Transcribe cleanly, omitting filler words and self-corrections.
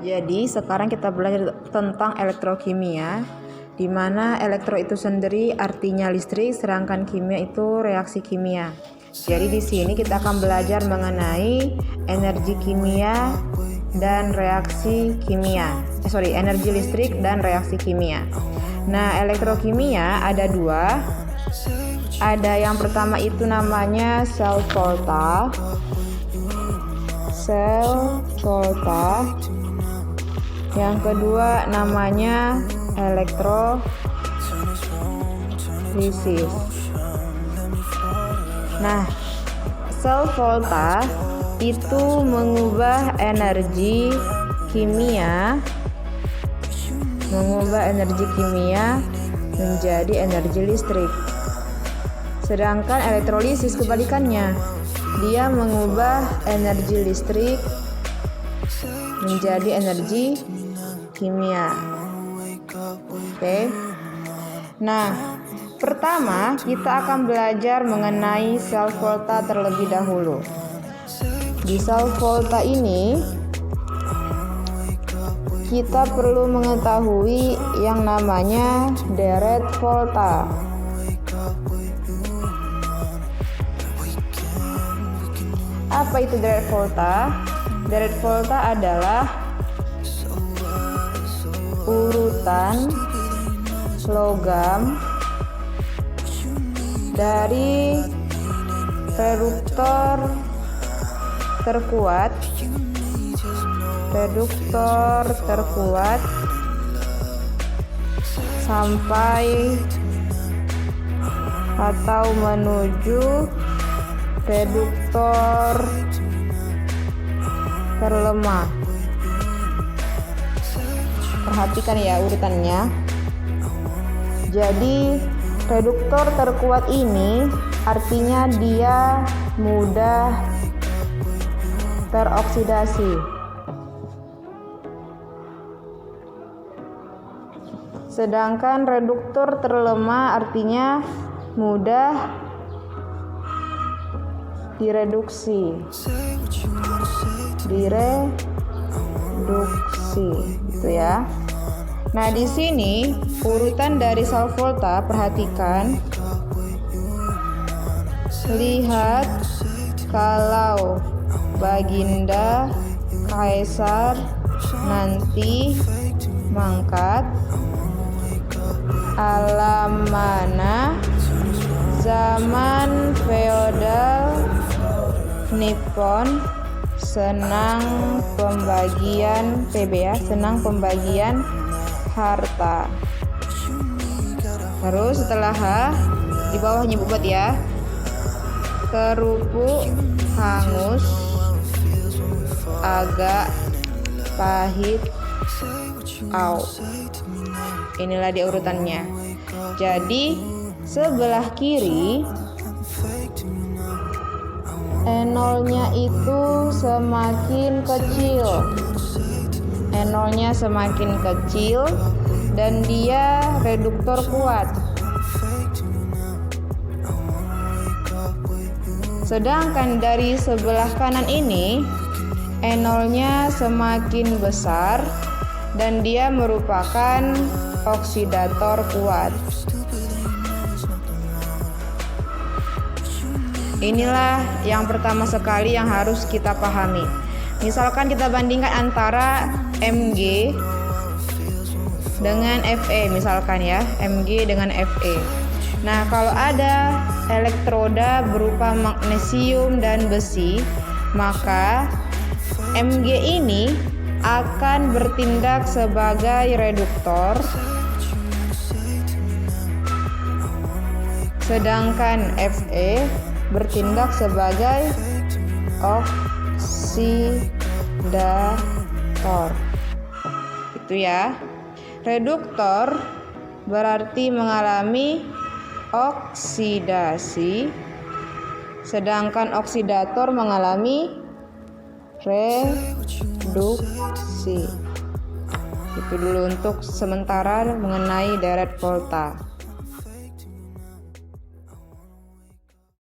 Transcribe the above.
Jadi sekarang kita belajar tentang elektrokimia, di mana elektro itu sendiri artinya listrik, sedangkan kimia itu reaksi kimia. Jadi di sini kita akan belajar mengenai energi kimia dan reaksi kimia. Energi listrik dan reaksi kimia. Nah, elektrokimia ada dua. Ada yang pertama itu namanya sel volta. Yang kedua namanya elektrolisis. Nah, sel volta itu mengubah energi kimia menjadi energi listrik. Sedangkan elektrolisis kebalikannya, dia mengubah energi listrik menjadi energi kimia. Oke. Nah, pertama kita akan belajar mengenai sel volta terlebih dahulu. Di sel volta ini kita perlu mengetahui yang namanya deret volta. Apa itu deret volta? Deret volta adalah urutan logam dari reduktor terkuat sampai atau menuju reduktor terlemah. Perhatikan ya urutannya. Jadi reduktor terkuat ini artinya dia mudah teroksidasi. Sedangkan reduktor terlemah artinya mudah direduksi, gitu ya. Nah, di sini urutan dari sel volta, perhatikan. Lihat kalau baginda kaisar nanti mangkat, alam mana zaman feodal Nippon senang pembagian senang pembagian harta. Terus setelah di bawahnya buat ya, kerupuk hangus agak pahit Inilah di urutannya. Jadi sebelah kiri E0-nya itu semakin kecil dan dia reduktor kuat. Sedangkan dari sebelah kanan ini E0-nya semakin besar dan dia merupakan oksidator kuat. Inilah yang pertama sekali yang harus kita pahami. Misalkan kita bandingkan antara Mg dengan Fe, misalkan ya, Mg dengan Fe. Nah, kalau ada elektroda berupa magnesium dan besi, maka Mg ini akan bertindak sebagai reduktor, sedangkan Fe bertindak sebagai oksidator. Itu ya. Reduktor berarti mengalami oksidasi, sedangkan oksidator mengalami reduksi. Itu dulu untuk sementara mengenai deret volta.